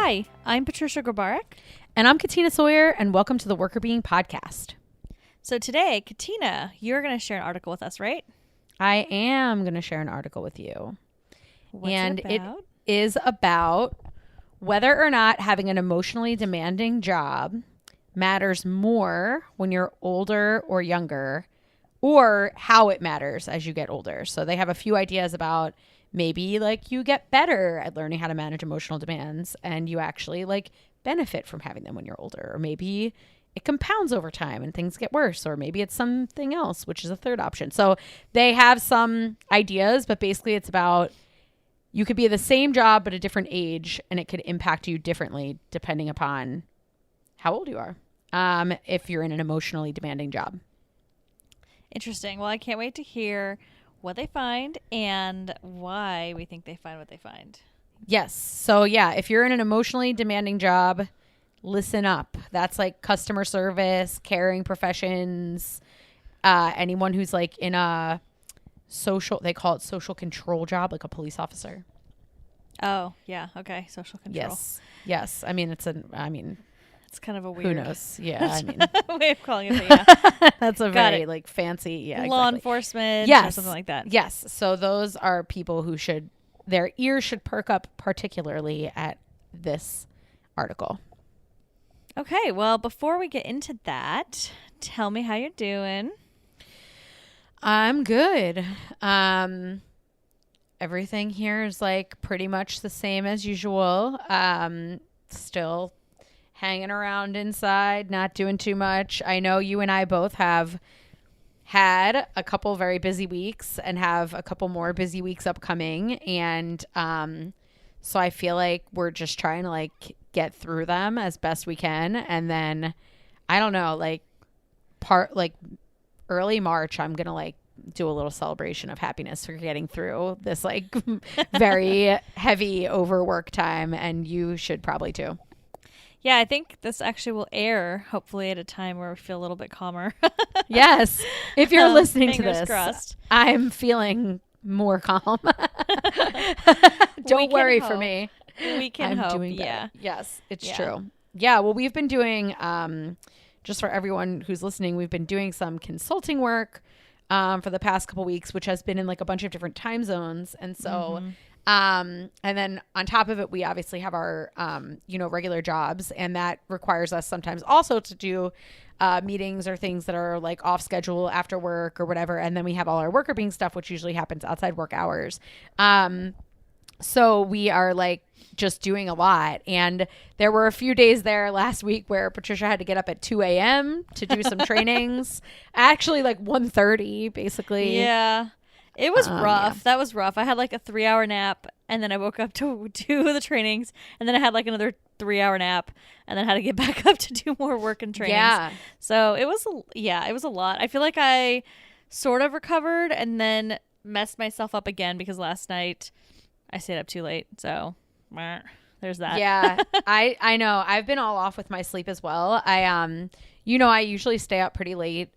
Hi, I'm Patricia Grabarek. And I'm Katina Sawyer, and welcome to the Workr Being podcast. So today, Katina, you're going to share an article with us, right? I am going to share an article with you. What's and it about? It is about whether or not having an emotionally demanding job matters more when you're older or younger, or how it matters as you get older. So they have a few ideas about maybe like you get better at learning how to manage emotional demands and you actually like benefit from having them when you're older, or maybe it compounds over time and things get worse, or maybe it's something else, which is a third option. So they have some ideas, but basically it's about you could be at the same job but a different age, and it could impact you differently depending upon how old you are, if you're in an emotionally demanding job. Interesting. Well, I can't wait to hear what they find and why we think they find what they find. Yes. So yeah, if you're in an emotionally demanding job, listen up. That's like customer service, caring professions, anyone who's like in a social, they call it social control job, like a police officer. Oh, yeah. Okay. Social control. Yes. Yes. I mean, it's kind of a weird. who knows? Yeah. I mean, way of calling it. But yeah. That's a very like fancy. Yeah. Law Exactly. enforcement. Yes. Or something like that. Yes. So those are people who their ears should perk up particularly at this article. Okay. Well, before we get into that, tell me how you're doing. I'm good. Everything here is like pretty much the same as usual. Still hanging around inside, not doing too much. I know you and I both have had a couple very busy weeks and have a couple more busy weeks upcoming. And so I feel like we're just trying to like get through them as best we can. And then I don't know, like early March, I'm going to like do a little celebration of happiness for getting through this like very heavy overwork time. And you should probably too. Yeah, I think this actually will air hopefully at a time where we feel a little bit calmer. Yes. If you're listening to this, crossed. I'm feeling more calm. Don't worry for me. We can I'm hope. doing better. Yeah. Yes, it's true. Yeah. Well, we've been doing, just for everyone who's listening, we've been doing some consulting work for the past couple weeks, which has been in like a bunch of different time zones. And so, and then on top of it, we obviously have our, regular jobs, and that requires us sometimes also to do meetings or things that are like off schedule after work or whatever. And then we have all our Workr Being stuff, which usually happens outside work hours. So we are like just doing a lot. And there were a few days there last week where Patricia had to get up at 2 a.m. to do some trainings. Actually, like 1:30, basically. Yeah. It was rough. Yeah. That was rough. I had like a 3-hour nap, and then I woke up to do the trainings, and then I had like another 3-hour nap, and then had to get back up to do more work and trainings. Yeah. So it was a lot. I feel like I sort of recovered and then messed myself up again because last night I stayed up too late. So there's that. Yeah, I know. I've been all off with my sleep as well. I usually stay up pretty late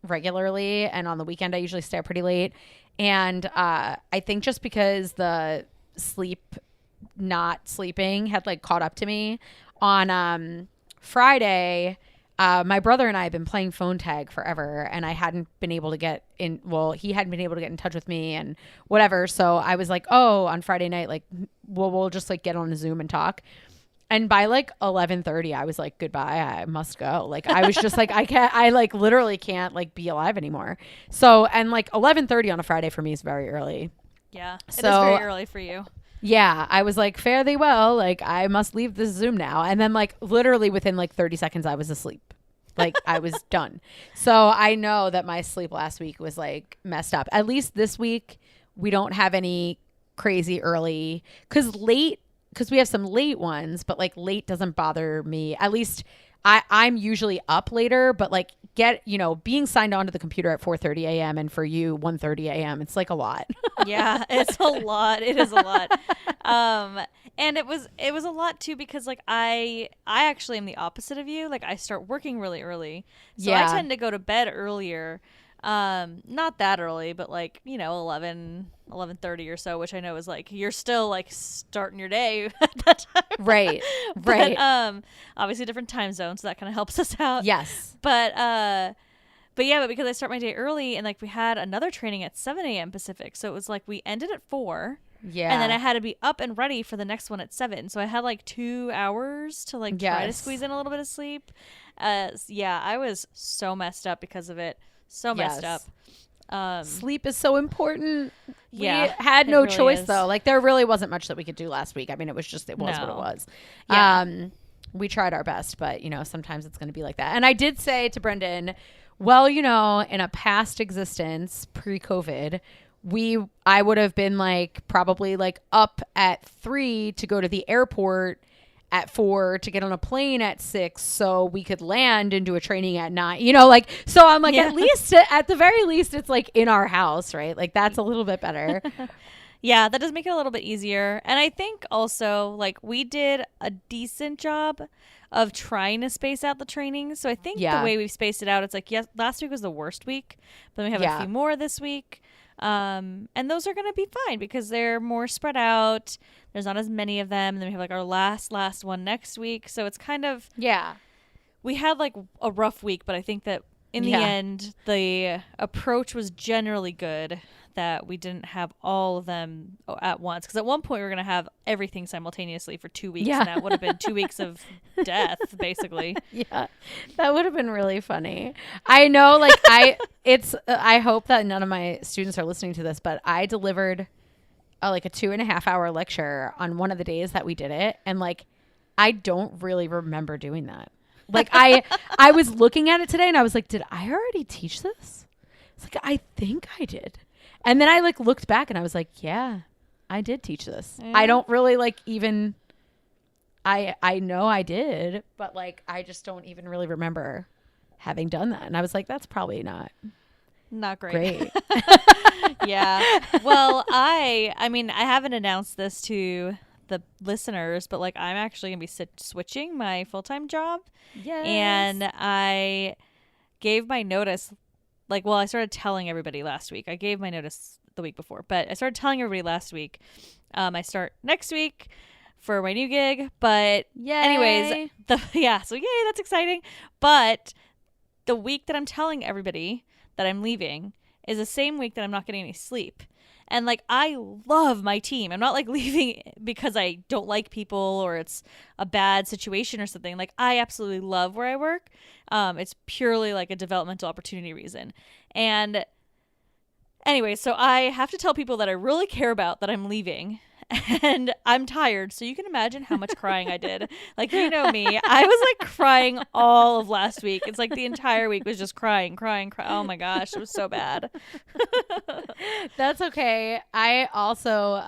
regularly, and on the weekend I usually stay up pretty late. And I think just because the not sleeping had like caught up to me on Friday, my brother and I have been playing phone tag forever, and I hadn't been able to get in. Well, he hadn't been able to get in touch with me and whatever. So I was like, oh, on Friday night, like we'll just like get on a Zoom and talk. And by like 11:30, I was like, goodbye, I must go. Like, I was just like, I like literally can't like be alive anymore. So, and like 11:30 on a Friday for me is very early. Yeah. It is So, very early for you. Yeah. I was like, fare thee well. Like, I must leave this Zoom now. And then like literally within like 30 seconds, I was asleep. Like I was done. So I know that my sleep last week was like messed up. At least this week, we don't have any crazy early, because we have some late ones, but like late doesn't bother me. At least I'm usually up later, but like being signed on to the computer at 4:30 a.m. and for you 1:30 a.m. it's like a lot. Yeah, it's a lot. It is a lot. And it was a lot too, because like I actually am the opposite of you. Like I start working really early. So I tend to go to bed earlier. Not that early, but like, 11:30 or so, which I know is like you're still like starting your day at that time. Right. But Right. obviously different time zone, so that kind of helps us out. Yes. But yeah, but because I start my day early, and like we had another training at 7 a.m. Pacific, so it was like we ended at 4. And then I Yeah. had to be up and ready for the next one at 7. So I had like 2 hours to like try to Yes. squeeze in a little bit of sleep. Yeah, I was so messed up because of it. So messed up. Yes. Um, Sleep is so important. We yeah, had it no really choice is. though. Like there really wasn't much that we could do last week. I mean, it was what it No. was. Yeah. We tried our best, but sometimes it's going to be like that. And I did say to Brendan, well, in a past existence pre-COVID, I would have been like probably like up at 3 to go to the airport at 4 to get on a plane at 6 so we could land and do a training at 9, like, so I'm like, Yeah. at the very least it's like in our house, right? Like that's a little bit better. Yeah, that does make it a little bit easier. And I think also, like, we did a decent job of trying to space out the training. So I think the Yeah. way we've spaced it out, it's like, yes, last week was the worst week, but then we have Yeah. a few more this week. And those are going to be fine because they're more spread out. There's not as many of them. And then we have like our last one next week. So it's kind of, Yeah. we had like a rough week, but I think that in the Yeah. end, the approach was generally good, that we didn't have all of them at once. Because at one point we were going to have everything simultaneously for 2 weeks. Yeah. And that would have been 2 weeks of death, basically. Yeah, that would have been really funny. I know, like I hope that none of my students are listening to this, but I delivered like a 2.5 hour lecture on one of the days that we did it, and like I don't really remember doing that. Like I was looking at it today, and I was like, did I already teach this? It's like, I think I did, and then I like looked back, and I was like, yeah, I did teach this. Yeah. I don't really like even. I know I did, but like I just don't even really remember having done that. And I was like, that's probably not Great. great. Yeah. Well, I mean, I haven't announced this to the listeners, but like I'm actually going to be switching my full-time job. Yes. And I gave my notice, like, well, I started telling everybody last week. I gave my notice the week before, but I started telling everybody last week. I start next week for my new gig, but Yay. anyways, so yay, that's exciting. But the week that I'm telling everybody that I'm leaving is the same week that I'm not getting any sleep. And like, I love my team. I'm not like leaving because I don't like people or it's a bad situation or something. Like, I absolutely love where I work. It's purely like a developmental opportunity reason. And anyway, so I have to tell people that I really care about that I'm leaving. And I'm tired, so you can imagine how much crying I did. Like, you know me, I was like crying all of last week. It's like the entire week was just crying. Oh my gosh, it was so bad. That's okay. I also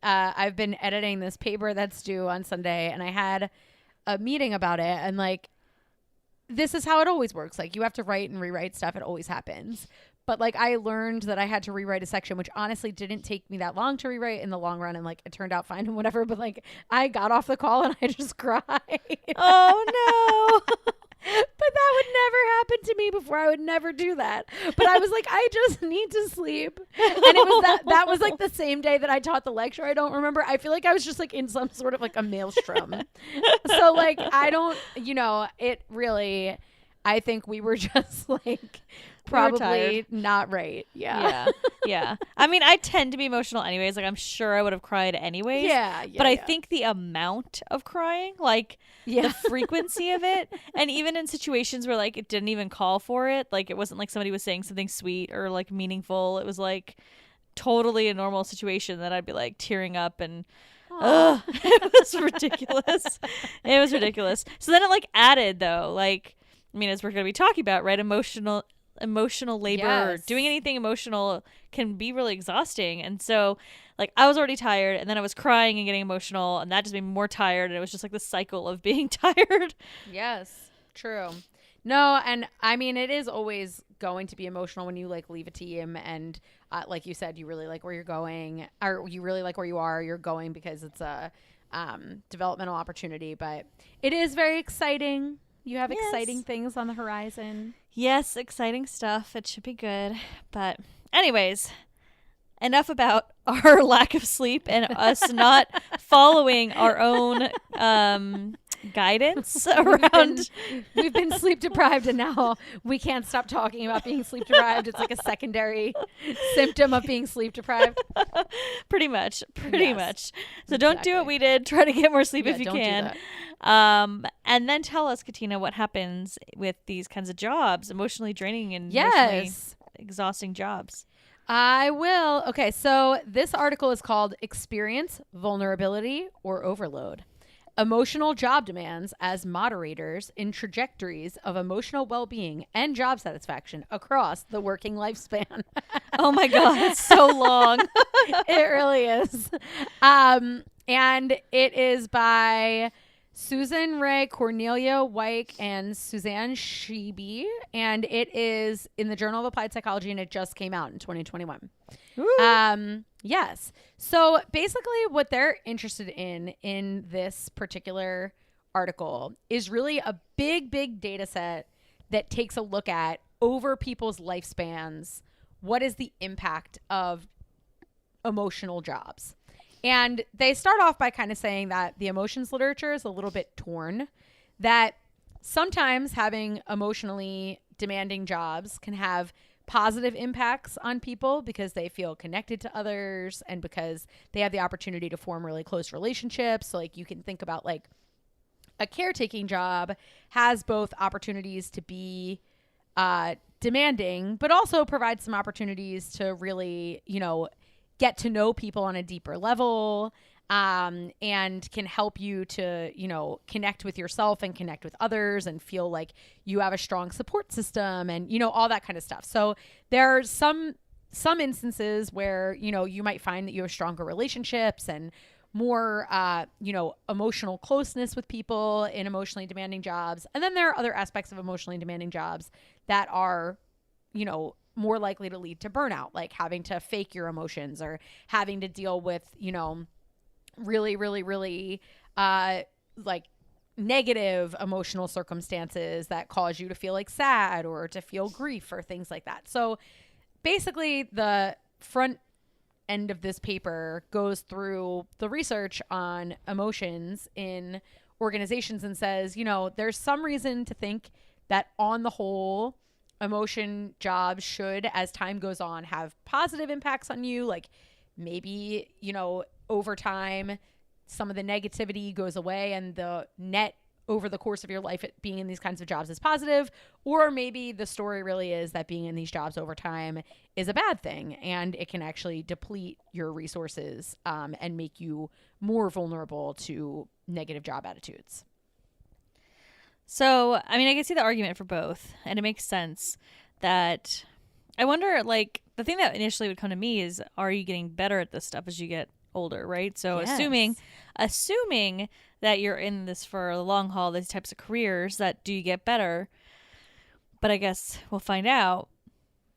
I've been editing this paper that's due on Sunday, and I had a meeting about it, and like this is how it always works. Like, you have to write and rewrite stuff. It always happens. But like, I learned that I had to rewrite a section, which honestly didn't take me that long to rewrite in the long run, and like it turned out fine and whatever. But like, I got off the call and I just cried. Oh no. But that would never happen to me before. I would never do that. But I was like, I just need to sleep. And it was that was like the same day that I taught the lecture. I don't remember. I feel like I was just like in some sort of like a maelstrom. So like, I don't, it really, I think we were just like probably not right. Yeah. Yeah. I mean, I tend to be emotional anyways. Like, I'm sure I would have cried anyways. Yeah. But I think the amount of crying, like the frequency of it, and even in situations where like it didn't even call for it, like it wasn't like somebody was saying something sweet or like meaningful. It was like totally a normal situation that I'd be like tearing up and it was ridiculous. It was ridiculous. So then it like added though, like, I mean, as we're going to be talking about, right? Emotional labor or doing anything emotional can be really exhausting. And so like, I was already tired, and then I was crying and getting emotional, and that just made me more tired. And it was just like the cycle of being tired. Yes, true. No, and I mean, it is always going to be emotional when you like leave a team, and like you said, you really like where you're going, or you really like where you're going because it's a developmental opportunity. But it is very exciting. You have exciting things on the horizon. Yes, exciting stuff. It should be good. But anyways, enough about our lack of sleep and us not following our own guidance around. We've been sleep deprived, and now we can't stop talking about being sleep deprived. It's like a secondary symptom of being sleep deprived. Pretty much. Yes, So don't do what we did. Try to get more sleep if you don't can. do that. And then tell us, Katina, what happens with these kinds of jobs, emotionally draining and emotionally Yes, exhausting jobs. I will. Okay, so this article is called Experience Vulnerability or Overload. Emotional job demands as moderators in trajectories of emotional well-being and job satisfaction across the working lifespan. Oh my God, it's so long. It really is. And it is by Susan Ray, Cornelia Wieck, and Suzanne Scheibe. And it is in the Journal of Applied Psychology, and it just came out in 2021. Yes. So basically what they're interested in this particular article is really a big data set that takes a look at over people's lifespans. What is the impact of emotional jobs? And they start off by kind of saying that the emotions literature is a little bit torn, that sometimes having emotionally demanding jobs can have positive impacts on people because they feel connected to others and because they have the opportunity to form really close relationships. So like you can think about like a caretaking job has both opportunities to be demanding, but also provide some opportunities to really, get to know people on a deeper level, and can help you to, connect with yourself and connect with others and feel like you have a strong support system and, all that kind of stuff. So there are some instances where, you might find that you have stronger relationships and more, emotional closeness with people in emotionally demanding jobs. And then there are other aspects of emotionally demanding jobs that are, more likely to lead to burnout, like having to fake your emotions or having to deal with, really, like negative emotional circumstances that cause you to feel like sad or to feel grief or things like that. So basically the front end of this paper goes through the research on emotions in organizations and says, there's some reason to think that on the whole, emotion jobs should, as time goes on, have positive impacts on you. Like maybe, over time, some of the negativity goes away and the net over the course of your life being in these kinds of jobs is positive. Or maybe the story really is that being in these jobs over time is a bad thing and it can actually deplete your resources and make you more vulnerable to negative job attitudes. So, I mean, I can see the argument for both, and it makes sense that I wonder, like, the thing that initially would come to me is, are you getting better at this stuff as you get older, right? So Yes. assuming that you're in this for the long haul, these types of careers, that do you get better? But I guess we'll find out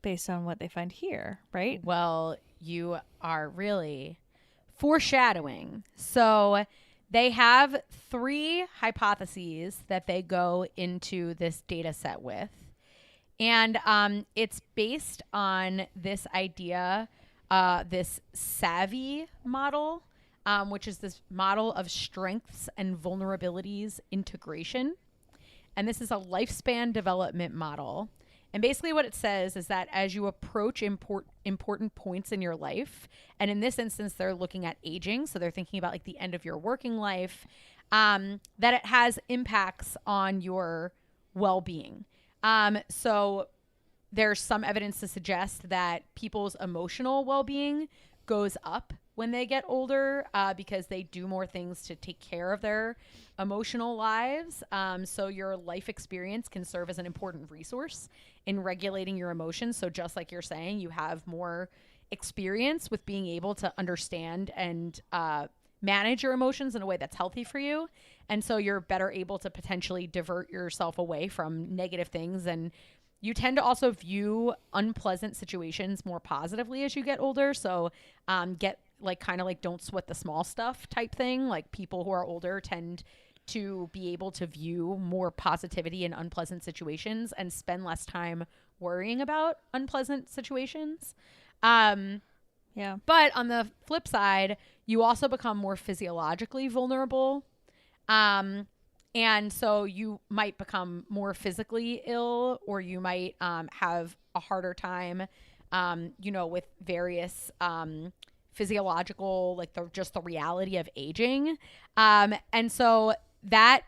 based on what they find here, right? Well, you are really foreshadowing. So they have 3 hypotheses that they go into this data set with. And it's based on this idea, this SAVI model, which is this model of strengths and vulnerabilities integration. And this is a lifespan development model. And basically what it says is that as you approach important points in your life, and in this instance, they're looking at aging. So they're thinking about like the end of your working life, that it has impacts on your well-being. So there's some evidence to suggest that people's emotional well-being goes up when they get older, because they do more things to take care of their emotional lives. So your life experience can serve as an important resource in regulating your emotions. So just like you're saying, you have more experience with being able to understand and manage your emotions in a way that's healthy for you. And so you're better able to potentially divert yourself away from negative things. And you tend to also view unpleasant situations more positively as you get older. So get like kind of like don't sweat the small stuff type thing. Like people who are older tend to be able to view more positivity in unpleasant situations and spend less time worrying about unpleasant situations. Yeah. But on the flip side, you also become more physiologically vulnerable. And so you might become more physically ill, or you might have a harder time, with various physiological, like just the reality of aging. And so that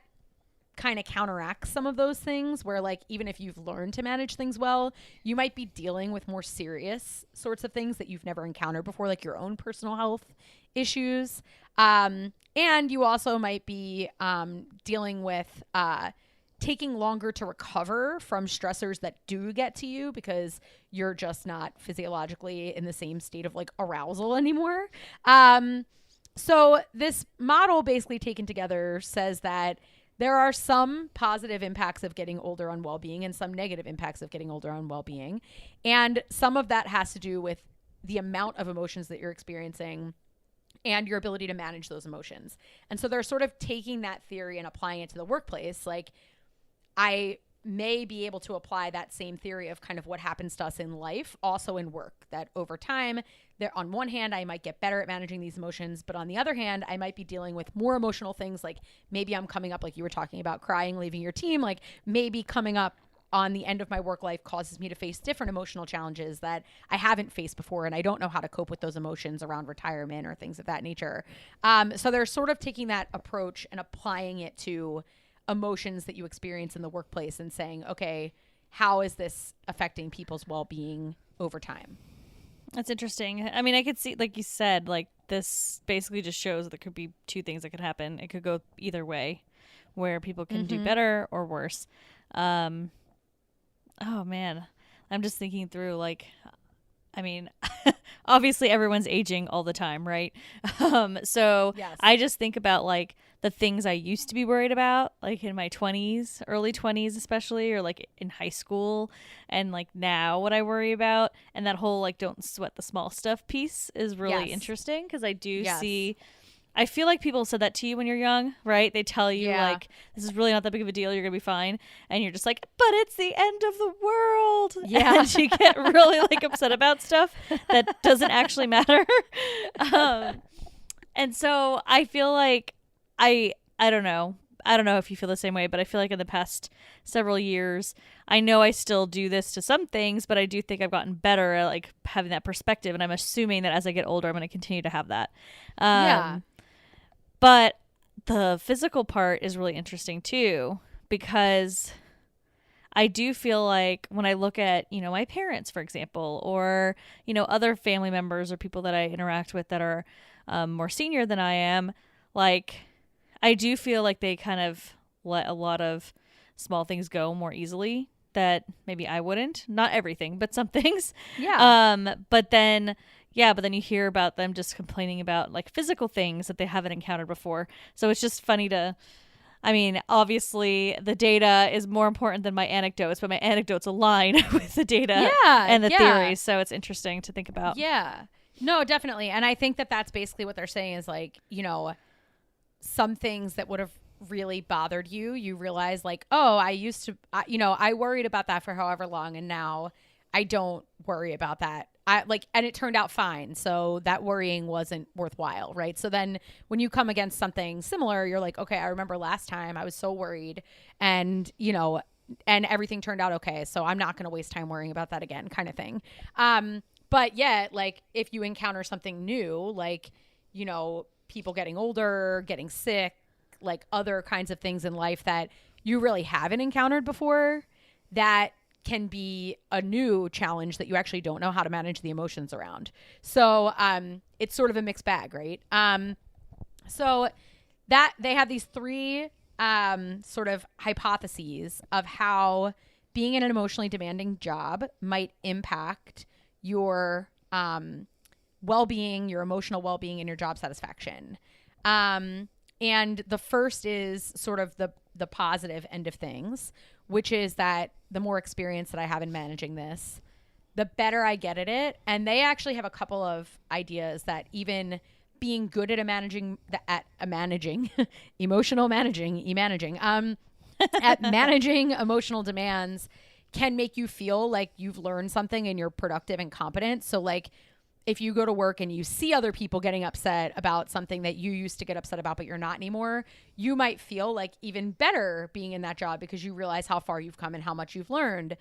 kind of counteracts some of those things where, like, even if you've learned to manage things well, you might be dealing with more serious sorts of things that you've never encountered before, like your own personal health issues. And you also might be dealing with taking longer to recover from stressors that do get to you because you're just not physiologically in the same state of like arousal anymore. So this model, basically taken together, says that there are some positive impacts of getting older on well-being and some negative impacts of getting older on well-being. And some of that has to do with the amount of emotions that you're experiencing and your ability to manage those emotions. And so they're sort of taking that theory and applying it to the workplace. Like, I may be able to apply that same theory of kind of what happens to us in life also in work, that over time, there, on one hand, I might get better at managing these emotions, but on the other hand, I might be dealing with more emotional things. Like maybe I'm coming up, like you were talking about, crying, leaving your team, like maybe coming up on the end of my work life causes me to face different emotional challenges that I haven't faced before. And I don't know how to cope with those emotions around retirement or things of that nature. So they're sort of taking that approach and applying it to emotions that you experience in the workplace and saying, okay, how is this affecting people's well-being over time? That's interesting. I mean, I could see, like you said, like this basically just shows there could be two things that could happen. It could go either way, where people can do better or worse. Oh man, I'm just thinking through, like, I mean, obviously everyone's aging all the time, right? So Yes. I just think about like the things I used to be worried about, like in my 20s, early 20s especially, or like in high school, and like now what I worry about. And that whole like don't sweat the small stuff piece is really interesting, because I do see, I feel like people said that to you when you're young, right? They tell you like, this is really not that big of a deal, you're gonna be fine, and you're just like, but it's the end of the world. Yeah. And you get really like upset about stuff that doesn't actually matter. And so I feel like I don't know if you feel the same way, but I feel like in the past several years, I know I still do this to some things, but I do think I've gotten better at like having that perspective, and I'm assuming that as I get older, I'm going to continue to have that. But the physical part is really interesting too, because I do feel like when I look at, my parents, for example, or, other family members or people that I interact with that are more senior than I am, like, I do feel like they kind of let a lot of small things go more easily that maybe I wouldn't. Not everything, but some things. Yeah. But then you hear about them just complaining about like physical things that they haven't encountered before. So it's just funny obviously the data is more important than my anecdotes, but my anecdotes align with the data and the theories. So it's interesting to think about. Yeah. No, definitely. And I think that that's basically what they're saying is like, some things that would have really bothered you, you realize like, oh, I used to, I worried about that for however long, and now I don't worry about that. And it turned out fine. So that worrying wasn't worthwhile. Right. So then when you come against something similar, you're like, okay, I remember last time I was so worried, and, and everything turned out okay. So I'm not going to waste time worrying about that again, kind of thing. But yet, like, if you encounter something new, like, people getting older, getting sick, like other kinds of things in life that you really haven't encountered before, that can be a new challenge that you actually don't know how to manage the emotions around. So it's sort of a mixed bag, right? So that they have these three sort of hypotheses of how being in an emotionally demanding job might impact your well-being, your emotional well-being, and your job satisfaction. And the first is sort of the positive end of things, which is that the more experience that I have in managing this, the better I get at it. And they actually have a couple of ideas that even being good at managing emotional managing at managing emotional demands can make you feel like you've learned something and you're productive and competent. So like if you go to work and you see other people getting upset about something that you used to get upset about but you're not anymore, you might feel like even better being in that job because you realize how far you've come and how much you've learned.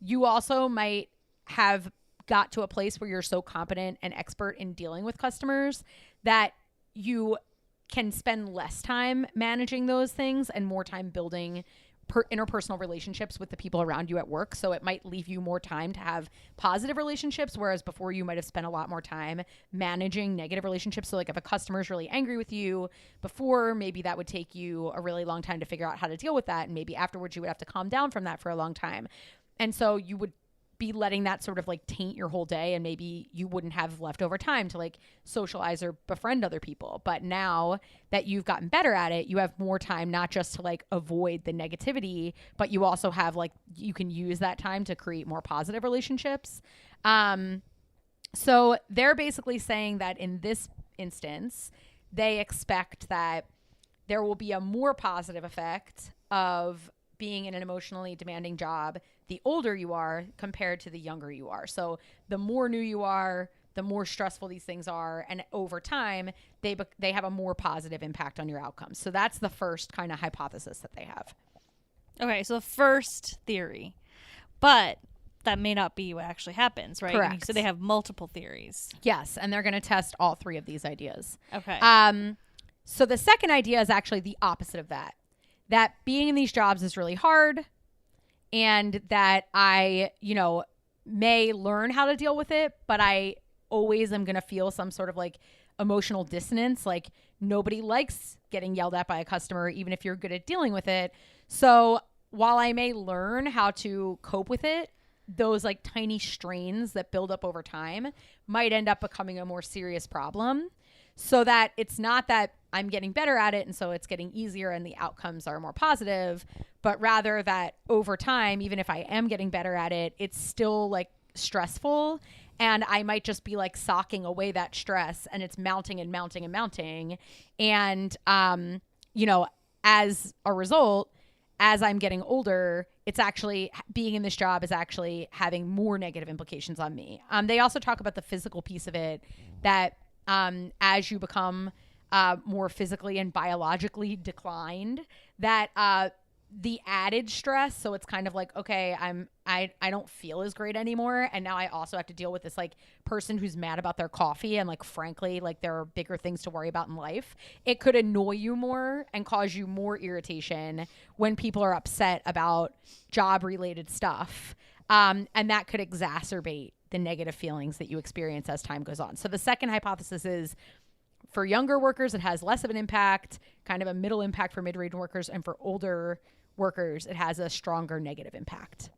You also might have got to a place where you're so competent and expert in dealing with customers that you can spend less time managing those things and more time building interpersonal relationships with the people around you at work. So it might leave you more time to have positive relationships, whereas before you might have spent a lot more time managing negative relationships. So like if a customer is really angry with you before, maybe that would take you a really long time to figure out how to deal with that. And maybe afterwards you would have to calm down from that for a long time. And so you would be letting that sort of like taint your whole day, and maybe you wouldn't have leftover time to like socialize or befriend other people. But now that you've gotten better at it, you have more time not just to like avoid the negativity, but you also have like you can use that time to create more positive relationships. So they're basically saying that in this instance, they expect that there will be a more positive effect of being in an emotionally demanding job the older you are compared to the younger you are. So the more new you are, the more stressful these things are, and over time they have a more positive impact on your outcomes. So that's the first kind of hypothesis that they have. Okay, so the first theory, but that may not be what actually happens, right? Correct. So they have multiple theories. Yes, and they're going to test all three of these ideas. Okay. So the second idea is actually the opposite of that. That being in these jobs is really hard, and that I, may learn how to deal with it, but I always am going to feel some sort of like emotional dissonance. Like nobody likes getting yelled at by a customer, even if you're good at dealing with it. So while I may learn how to cope with it, those like tiny strains that build up over time might end up becoming a more serious problem. So that it's not that I'm getting better at it and so it's getting easier and the outcomes are more positive, but rather that over time, even if I am getting better at it, it's still like stressful, and I might just be like socking away that stress, and it's mounting and mounting and mounting. And, as a result, as I'm getting older, it's actually being in this job is actually having more negative implications on me. They also talk about the physical piece of it, that as you become more physically and biologically declined, that the added stress, so it's kind of like, okay, I don't feel as great anymore, and now I also have to deal with this like person who's mad about their coffee, and like frankly like there are bigger things to worry about in life. It could annoy you more and cause you more irritation when people are upset about job related stuff, and that could exacerbate the negative feelings that you experience as time goes on. So the second hypothesis is for younger workers, it has less of an impact, kind of a middle impact for mid-range workers, and for older workers, it has a stronger negative impact.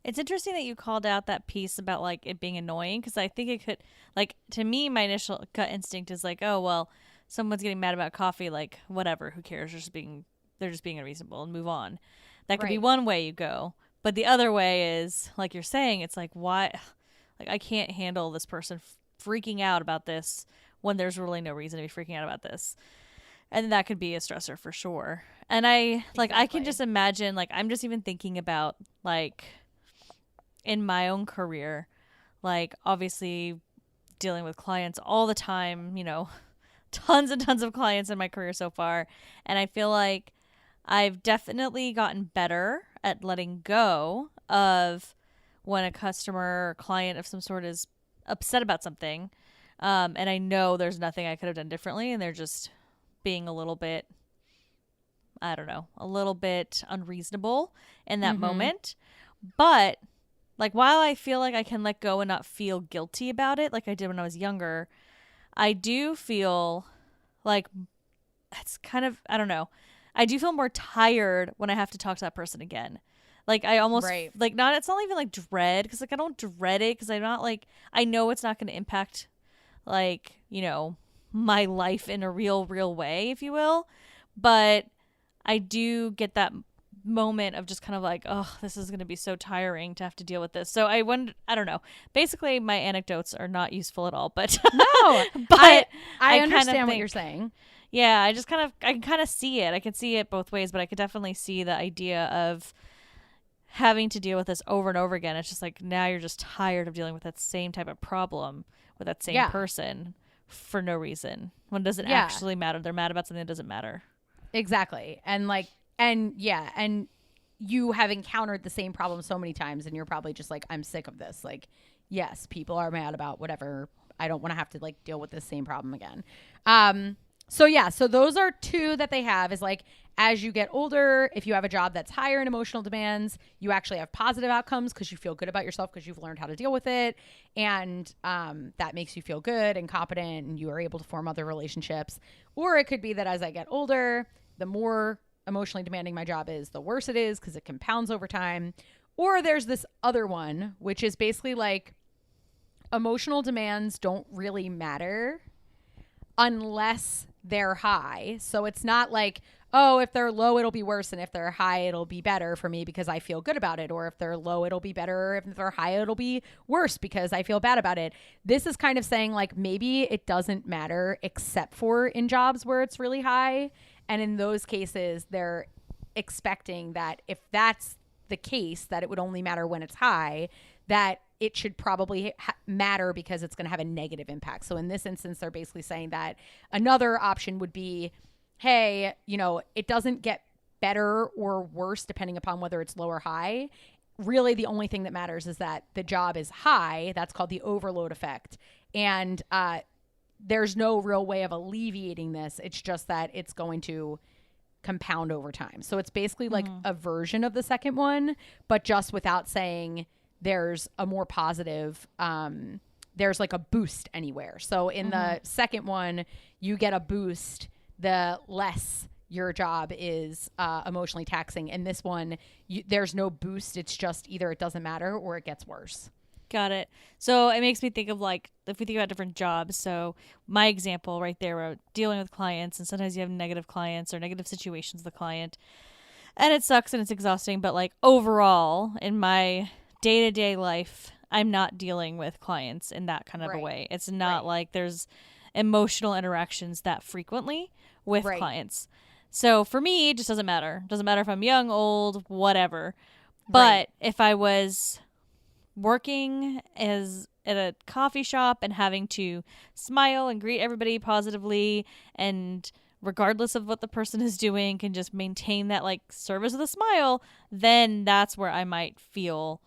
It's interesting that you called out that piece about like it being annoying, because I think it could, like, to me, my initial gut instinct is like, oh, well, someone's getting mad about coffee, like, whatever, who cares? They're just being unreasonable and move on. That could be one way you go. But the other way is, like you're saying, it's like, why? Like, I can't handle this person freaking out about this when there's really no reason to be freaking out about this. And that could be a stressor for sure. And I can just imagine, like, I'm just even thinking about, like, in my own career, like, obviously dealing with clients all the time, tons and tons of clients in my career so far. And I feel like I've definitely gotten better at letting go of when a customer or client of some sort is upset about something. And I know there's nothing I could have done differently, and they're just being a little bit, I don't know, a little bit unreasonable in that moment. But like, while I feel like I can let go and not feel guilty about it like I did when I was younger, I do feel like it's kind of, I don't know, I do feel more tired when I have to talk to that person again. Like, I almost like, not, it's not even like dread, because like I don't dread it, because I'm not like, I know it's not going to impact like, my life in a real way, if you will. But I do get that moment of just kind of like, oh, this is going to be so tiring to have to deal with this. So I don't know. Basically, my anecdotes are not useful at all, but No, but I kind of understand what think- you're saying. Yeah, I can kind of see it. I can see it both ways, but I could definitely see the idea of having to deal with this over and over again. It's just like now you're just tired of dealing with that same type of problem with that same Yeah. person for no reason when it doesn't Yeah. actually matter. They're mad about something that doesn't matter. Exactly. And you have encountered the same problem so many times, and you're probably just like, I'm sick of this. Like, yes, people are mad about whatever. I don't want to have to like deal with this same problem again. So those are two that they have, is like, as you get older, if you have a job that's higher in emotional demands, you actually have positive outcomes because you feel good about yourself because you've learned how to deal with it. And that makes you feel good and competent, and you are able to form other relationships. Or it could be that as I get older, the more emotionally demanding my job is, the worse it is because it compounds over time. Or there's this other one, which is basically like, emotional demands don't really matter unless they're high. So it's not like, oh, if they're low, it'll be worse. And if they're high, it'll be better for me because I feel good about it. Or if they're low, it'll be better. If they're high, it'll be worse because I feel bad about it. This is kind of saying like, maybe it doesn't matter except for in jobs where it's really high. And in those cases, they're expecting that if that's the case, that it would only matter when it's high, that it should probably matter because it's going to have a negative impact. So in this instance, they're basically saying that another option would be, hey, it doesn't get better or worse depending upon whether it's low or high. Really, the only thing that matters is that the job is high. That's called the overload effect. And there's no real way of alleviating this. It's just that it's going to compound over time. So it's basically like a version of the second one, but just without saying there's a more positive, there's like a boost anywhere. So in the second one, you get a boost the less your job is emotionally taxing. And this one, there's no boost. It's just either it doesn't matter or it gets worse. Got it. So it makes me think of like, if we think about different jobs. So my example right there, where dealing with clients, and sometimes you have negative clients or negative situations with the client, and it sucks and it's exhausting. But like overall in my day-to-day life, I'm not dealing with clients in that kind of a way. It's not like there's emotional interactions that frequently with clients. So for me, it just doesn't matter. Doesn't matter if I'm young, old, whatever. But if I was working as at a coffee shop and having to smile and greet everybody positively, and regardless of what the person is doing, can just maintain that like service with a smile, then that's where I might feel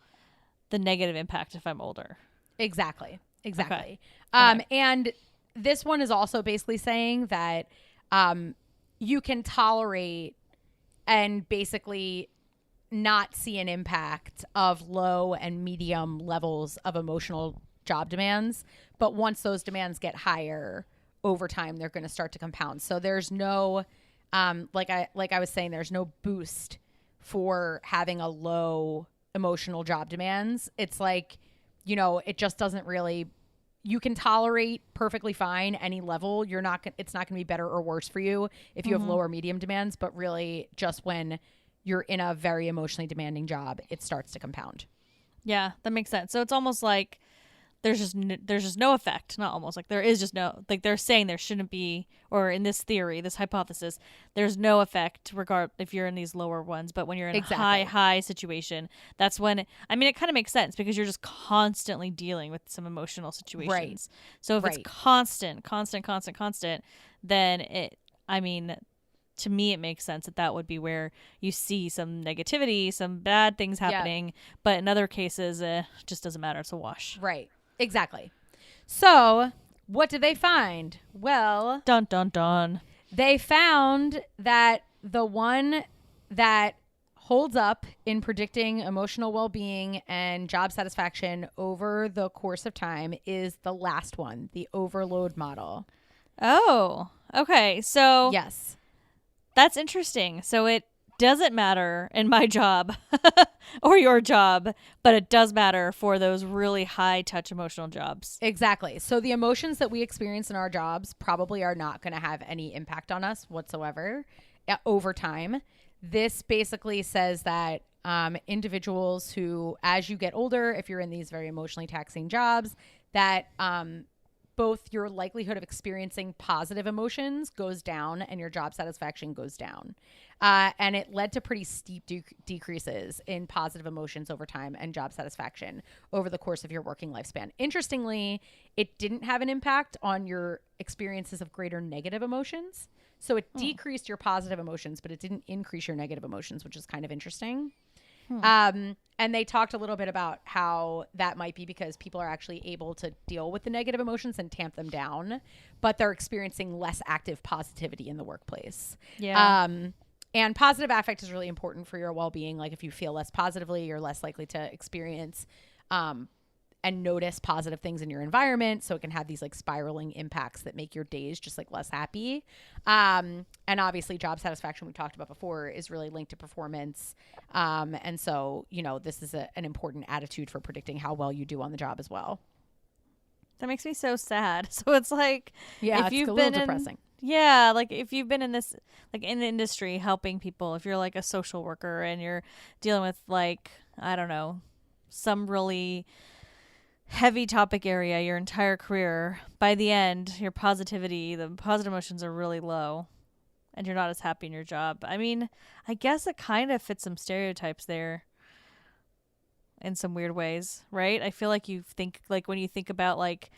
the negative impact if I'm older. Exactly. Okay. And this one is also basically saying that you can tolerate and basically not see an impact of low and medium levels of emotional job demands. But once those demands get higher over time, they're going to start to compound. So there's no, like I was saying, there's no boost for having a low emotional job demands. It's like, it just doesn't really, you can tolerate perfectly fine any level. It's not going to be better or worse for you if you have low or medium demands, but really just when you're in a very emotionally demanding job, it starts to compound. Yeah, that makes sense. So it's almost like there's just no effect. Not almost, like there is just no, like they're saying there shouldn't be, or in this theory, this hypothesis, there's no effect regard if you're in these lower ones. But when you're in a high situation, that's when it kind of makes sense because you're just constantly dealing with some emotional situations. Right. So if it's constant, then to me, it makes sense that would be where you see some negativity, some bad things happening. But in other cases, it just doesn't matter. It's a wash. Right. Exactly. So what did they find? Well, dun, dun, dun. They found that the one that holds up in predicting emotional well-being and job satisfaction over the course of time is the last one, the overload model. Oh, okay. So yes. That's interesting. So it doesn't matter in my job or your job, but it does matter for those really high touch emotional jobs. Exactly. So the emotions that we experience in our jobs probably are not going to have any impact on us whatsoever over time. This basically says that individuals who, as you get older, if you're in these very emotionally taxing jobs, that both your likelihood of experiencing positive emotions goes down and your job satisfaction goes down. And it led to pretty steep decreases in positive emotions over time and job satisfaction over the course of your working lifespan. Interestingly, it didn't have an impact on your experiences of greater negative emotions. So it decreased your positive emotions, but it didn't increase your negative emotions, which is kind of interesting. And they talked a little bit about how that might be because people are actually able to deal with the negative emotions and tamp them down, but they're experiencing less active positivity in the workplace. Yeah. And positive affect is really important for your well-being. Like if you feel less positively, you're less likely to experience and notice positive things in your environment. So it can have these like spiraling impacts that make your days just like less happy. And obviously job satisfaction we talked about before is really linked to performance. And so, you know, this is an important attitude for predicting how well you do on the job as well. That makes me so sad. So it's like, yeah, if it's you've a little been depressing. Yeah, like if you've been in this, like in the industry helping people, if you're like a social worker and you're dealing with like, I don't know, some really heavy topic area your entire career, by the end, your positivity, the positive emotions are really low and you're not as happy in your job. I mean, I guess it kind of fits some stereotypes there in some weird ways, right? I feel like you think, like when you think about like,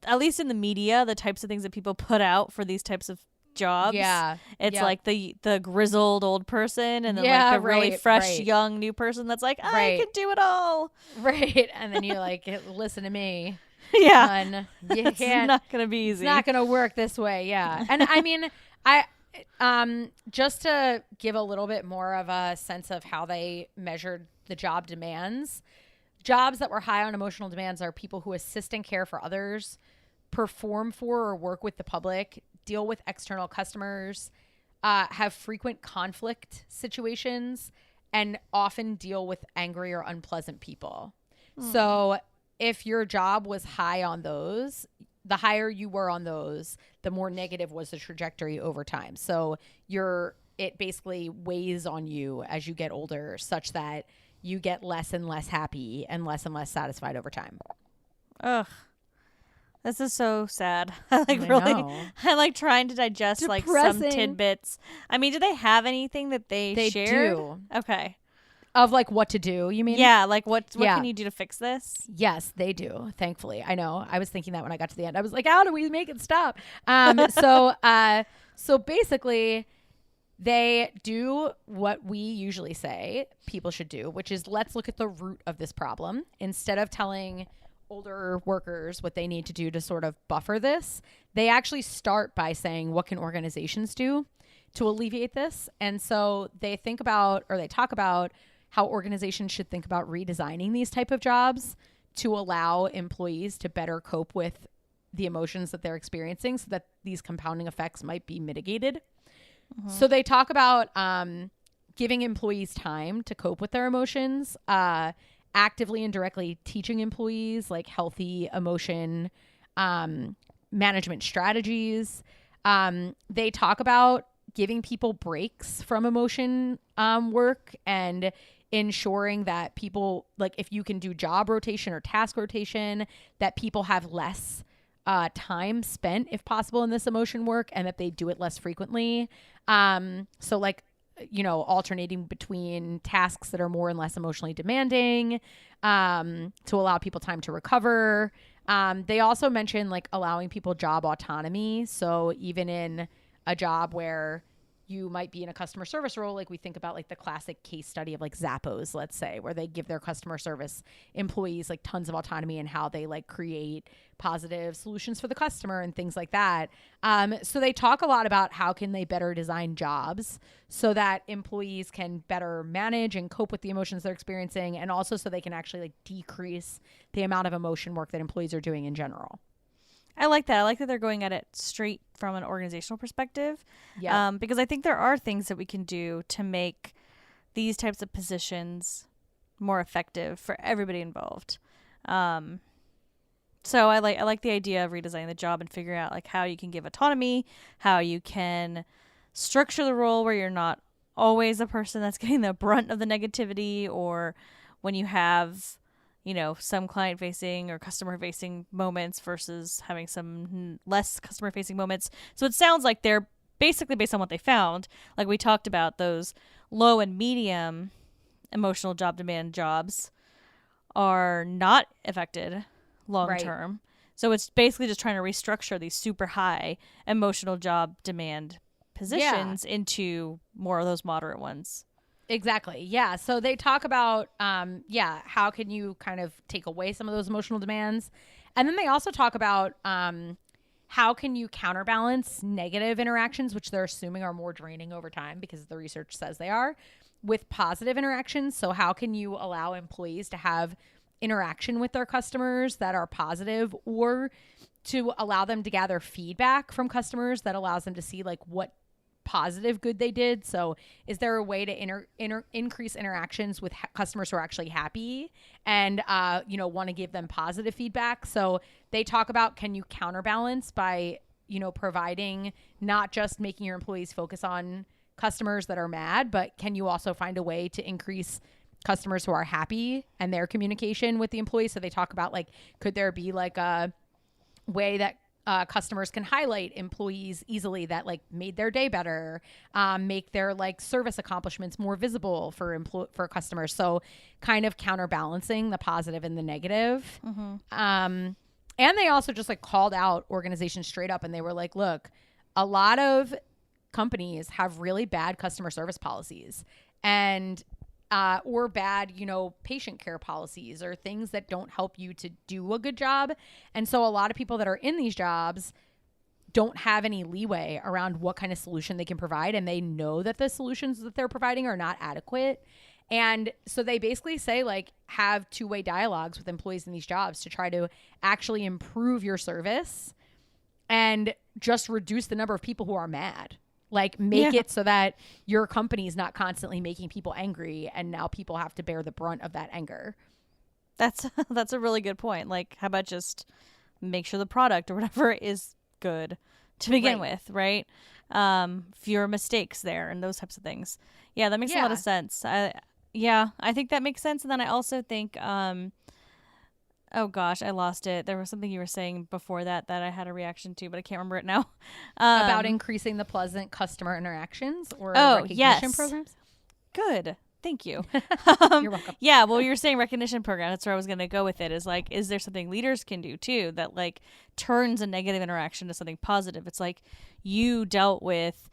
at least in the media, the types of things that people put out for these types of jobs. Yeah. It's Yep. like the grizzled old person and then Yeah, like the really right, fresh right. young new person that's like, I Right. can do it all. Right. And then you're like, listen to me. Yeah. Hun, you It's can't. not gonna be It's easy. not going to work this way. Yeah. And I mean, just to give a little bit more of a sense of how they measured the job demands, jobs that were high on emotional demands are people who assist and care for others, perform for or work with the public, deal with external customers, have frequent conflict situations, and often deal with angry or unpleasant people. So if your job was high on those, the higher you were on those, the more negative was the trajectory over time. So it basically weighs on you as you get older, such that you get less and less happy and less satisfied over time. Ugh. This is so sad. I know. like trying to digest like some Depressing. tidbits. I mean, do they have anything that they shared? do. Okay. Of like what to do, you mean? Yeah, like what Yeah. can you do to fix this? Yes, they do. Thankfully, I know. I was thinking that when I got to the end, I was like, "How do we make it stop?" So basically, they do what we usually say people should do, which is let's look at the root of this problem instead of telling older workers what they need to do to sort of buffer this. They actually start by saying, "What can organizations do to alleviate this?" And so they talk about how organizations should think about redesigning these type of jobs to allow employees to better cope with the emotions that they're experiencing so that these compounding effects might be mitigated. So they talk about giving employees time to cope with their emotions, actively and directly teaching employees like healthy emotion management strategies. They talk about giving people breaks from emotion work and ensuring that people, like if you can do job rotation or task rotation, that people have less time spent if possible in this emotion work and that they do it less frequently. So like, you know, alternating between tasks that are more and less emotionally demanding to allow people time to recover. They also mention like allowing people job autonomy. So even in a job where you might be in a customer service role, like we think about like the classic case study of like Zappos, let's say, where they give their customer service employees like tons of autonomy in how they like create positive solutions for the customer and things like that. So they talk a lot about how can they better design jobs so that employees can better manage and cope with the emotions they're experiencing, and also so they can actually like decrease the amount of emotion work that employees are doing in general. I like that. I like that they're going at it straight from an organizational perspective. Yeah. Because I think there are things that we can do to make these types of positions more effective for everybody involved. So I like the idea of redesigning the job and figuring out like how you can give autonomy, how you can structure the role where you're not always a person that's getting the brunt of the negativity, or when you have, some client facing or customer facing moments versus having some less customer facing moments. So it sounds like they're basically, based on what they found, like we talked about, those low and medium emotional job demand jobs are not affected long Right. term. So it's basically just trying to restructure these super high emotional job demand Yeah. positions into more of those moderate ones. Exactly. Yeah. So they talk about, how can you kind of take away some of those emotional demands? And then they also talk about how can you counterbalance negative interactions, which they're assuming are more draining over time because the research says they are, with positive interactions. So how can you allow employees to have interaction with their customers that are positive, or to allow them to gather feedback from customers that allows them to see like what positive good they did. So is there a way to increase interactions with customers who are actually happy and want to give them positive feedback? So they talk about, can you counterbalance by providing, not just making your employees focus on customers that are mad, but can you also find a way to increase customers who are happy and their communication with the employees? So they talk about, like, could there be like a way that customers can highlight employees easily that like made their day better, make their like service accomplishments more visible for customers. So kind of counterbalancing the positive and the negative. And they also just like called out organizations straight up, and they were like, look, a lot of companies have really bad customer service policies, and or bad, patient care policies, or things that don't help you to do a good job. And so a lot of people that are in these jobs don't have any leeway around what kind of solution they can provide. And they know that the solutions that they're providing are not adequate. And so they basically say, like, have two-way dialogues with employees in these jobs to try to actually improve your service and just reduce the number of people who are mad. Like, make it so that your company is not constantly making people angry, and now people have to bear the brunt of that anger. That's a really good point. Like, how about just make sure the product or whatever is good to begin with, right? Fewer mistakes there and those types of things. Yeah, that makes a lot of sense. I think that makes sense. And then I also think, oh gosh, I lost it. There was something you were saying before that I had a reaction to, but I can't remember it now. About increasing the pleasant customer interactions or recognition programs. Good. Thank you. You're welcome. Yeah, well, you're saying recognition program. That's where I was going to go with it. Is like, is there something leaders can do too that like turns a negative interaction to something positive? It's like, you dealt with,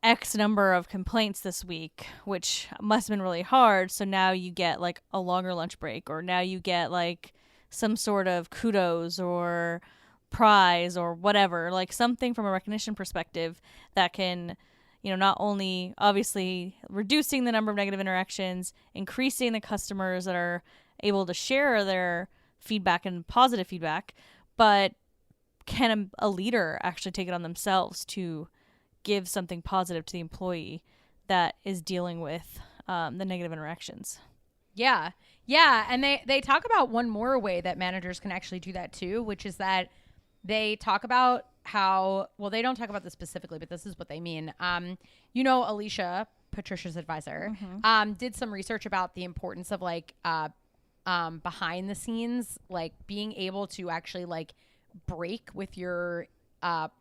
X number of complaints this week, which must have been really hard. So now you get like a longer lunch break, or now you get like some sort of kudos or prize or whatever, like something from a recognition perspective that can, not only obviously reducing the number of negative interactions, increasing the customers that are able to share their feedback and positive feedback, but can a leader actually take it on themselves to give something positive to the employee that is dealing with the negative interactions? Yeah. Yeah. And they talk about one more way that managers can actually do that too, which is that they talk about how, well, they don't talk about this specifically, but this is what they mean. Alicia, Patricia's advisor, did some research about the importance of like behind the scenes, like being able to actually like break with your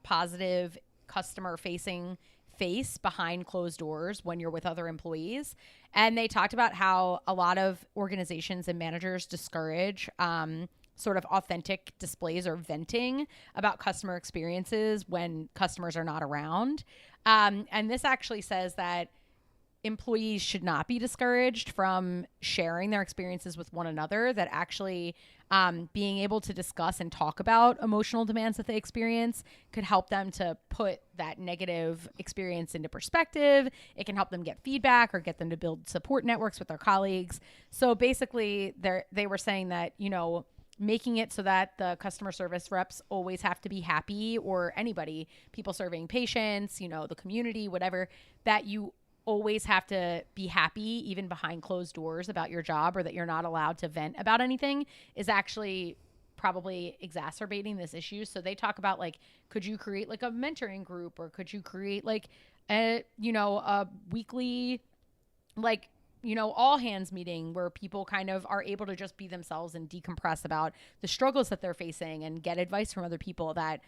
positive customer facing face behind closed doors when you're with other employees. And they talked about how a lot of organizations and managers discourage sort of authentic displays or venting about customer experiences when customers are not around. And this actually says that employees should not be discouraged from sharing their experiences with one another, that actually being able to discuss and talk about emotional demands that they experience could help them to put that negative experience into perspective. It can help them get feedback or get them to build support networks with their colleagues. So basically they were saying that, making it so that the customer service reps always have to be happy, or anybody, people serving patients, the community, whatever, that you always have to be happy even behind closed doors about your job, or that you're not allowed to vent about anything, is actually probably exacerbating this issue. So they talk about like, could you create like a mentoring group, or could you create like a weekly, like, all hands meeting where people kind of are able to just be themselves and decompress about the struggles that they're facing and get advice from other people that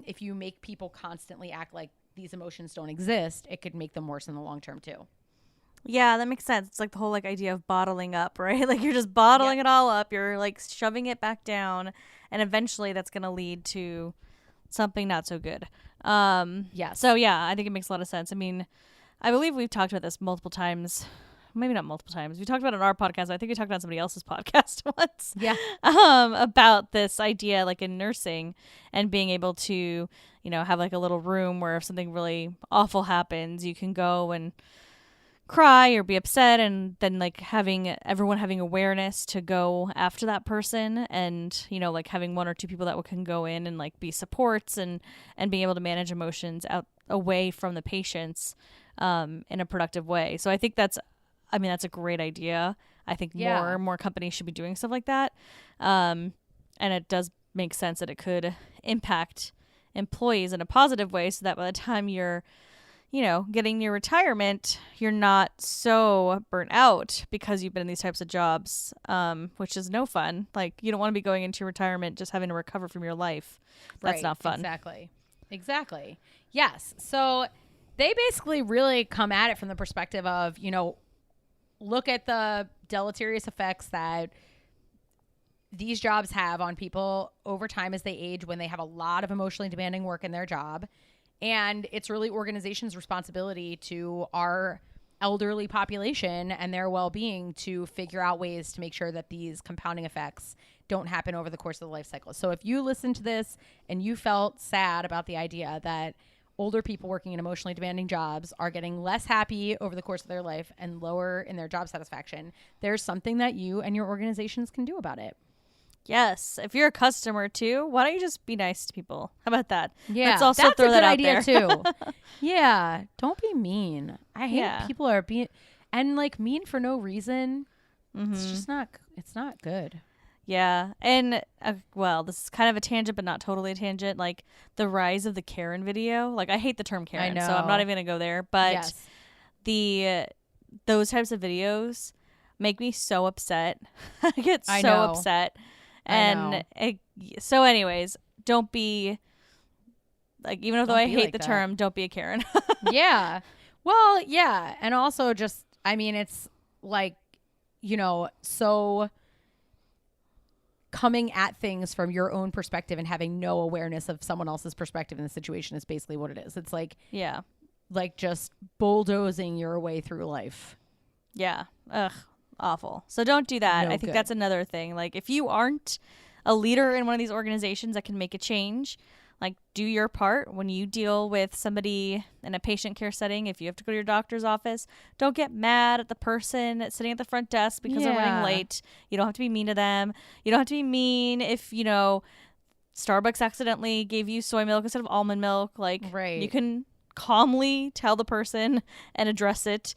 if you make people constantly act like these emotions don't exist, it could make them worse in the long term too. Yeah, that makes sense. It's like the whole like idea of bottling up, right? Like you're just bottling it all up. You're like shoving it back down, and eventually that's going to lead to something not so good. Yes. So yeah, I think it makes a lot of sense. I mean, I believe we've talked about this multiple times. Maybe not multiple times. We talked about it on our podcast. I think we talked about somebody else's podcast once. Yeah. About this idea, like in nursing, and being able to, have like a little room where if something really awful happens, you can go and cry or be upset, and then like everyone having awareness to go after that person, and like having one or two people that can go in and like be supports and being able to manage emotions away from the patients in a productive way. So I think that's a great idea. I think more companies should be doing stuff like that. And it does make sense that it could impact employees in a positive way, so that by the time you're getting your retirement, you're not so burnt out because you've been in these types of jobs, which is no fun. Like, you don't want to be going into retirement just having to recover from your life. That's not fun. Exactly. Yes. So they basically really come at it from the perspective of, look at the deleterious effects that these jobs have on people over time as they age, when they have a lot of emotionally demanding work in their job. And it's really organizations' responsibility to our elderly population and their well-being to figure out ways to make sure that these compounding effects don't happen over the course of the life cycle. So if you listened to this and you felt sad about the idea that older people working in emotionally demanding jobs are getting less happy over the course of their life and lower in their job satisfaction, there's something that you and your organizations can do about it. Yes. If you're a customer too, why don't you just be nice to people? How about that? Yeah. Let's also throw that out there. That's a good idea too. Yeah. Don't be mean. I hate people are being, and like mean for no reason. Mm-hmm. It's just it's not good. Yeah. And this is kind of a tangent, but not totally a tangent. Like the rise of the Karen video. Like I hate the term Karen, so I'm not even going to go there. But those types of videos make me so upset. I get so upset. And so anyways, don't be like, even though I hate the term, don't be a Karen. Yeah. Well, yeah. And also just, it's like, so coming at things from your own perspective and having no awareness of someone else's perspective in the situation is basically what it is. It's like, like just bulldozing your way through life. Yeah. Ugh. Awful. So don't do that. I think that's another thing. Like if you aren't a leader in one of these organizations that can make a change, like do your part when you deal with somebody in a patient care setting. If you have to go to your doctor's office, don't get mad at the person sitting at the front desk because they're running late. You don't have to be mean to them. You don't have to be mean if, Starbucks accidentally gave you soy milk instead of almond milk. Like you can calmly tell the person and address it.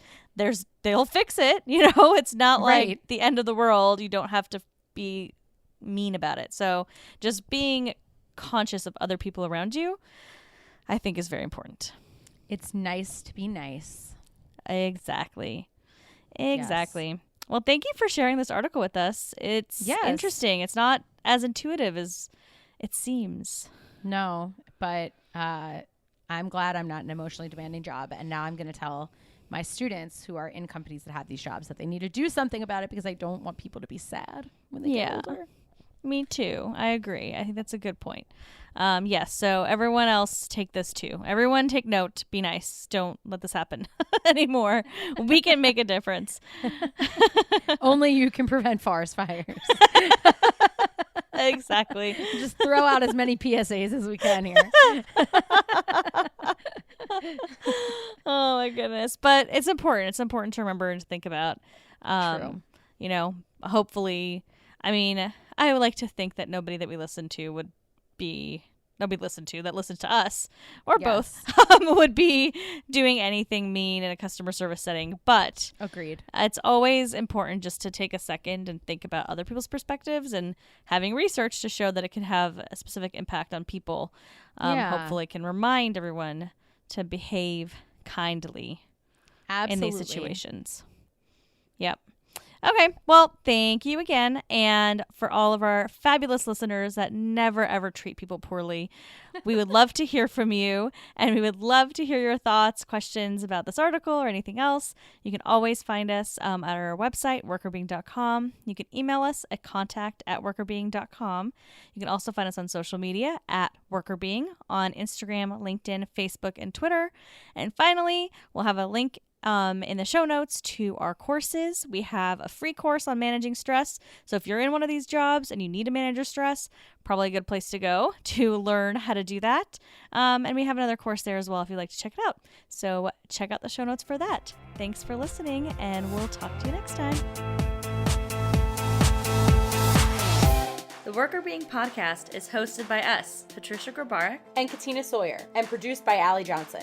They'll fix it. It's not like the end of the world. You don't have to be mean about it. So just being conscious of other people around you, I think, is very important. It's nice to be nice. Exactly. Well, thank you for sharing this article with us. It's interesting. It's not as intuitive as it seems. No, but I'm glad I'm not an emotionally demanding job. And now I'm going to tell my students who are in companies that have these jobs that they need to do something about it, because I don't want people to be sad when they get older. Me too. I agree. I think that's a good point. Yes. So everyone else take this too. Everyone take note. Be nice. Don't let this happen anymore. We can make a difference. Only you can prevent forest fires. Exactly. Just throw out as many PSAs as we can here. Oh my goodness. But it's important. It's important to remember and to think about. True. Hopefully, I would like to think that nobody that we listen to would be, nobody listened to that listens to us, or both, would be doing anything mean in a customer service setting. But agreed. It's always important just to take a second and think about other people's perspectives, and having research to show that it can have a specific impact on people. Hopefully can remind everyone to behave kindly Absolutely. in these situations. Yep. Okay, well, thank you again. And for all of our fabulous listeners that never, ever treat people poorly, we would love to hear from you. And we would love to hear your thoughts, questions about this article or anything else. You can always find us at our website, workrbeing.com. You can email us at contact@workrbeing.com. You can also find us on social media at workrbeing on Instagram, LinkedIn, Facebook, and Twitter. And finally, we'll have a link in the show notes to our courses. We have a free course on managing stress. So if you're in one of these jobs and you need to manage your stress, probably a good place to go to learn how to do that. And we have another course there as well if you'd like to check it out. So check out the show notes for that. Thanks for listening, and we'll talk to you next time. The Workr Being podcast is hosted by us, Patricia Grabarek and Katina Sawyer, and produced by Allie Johnson.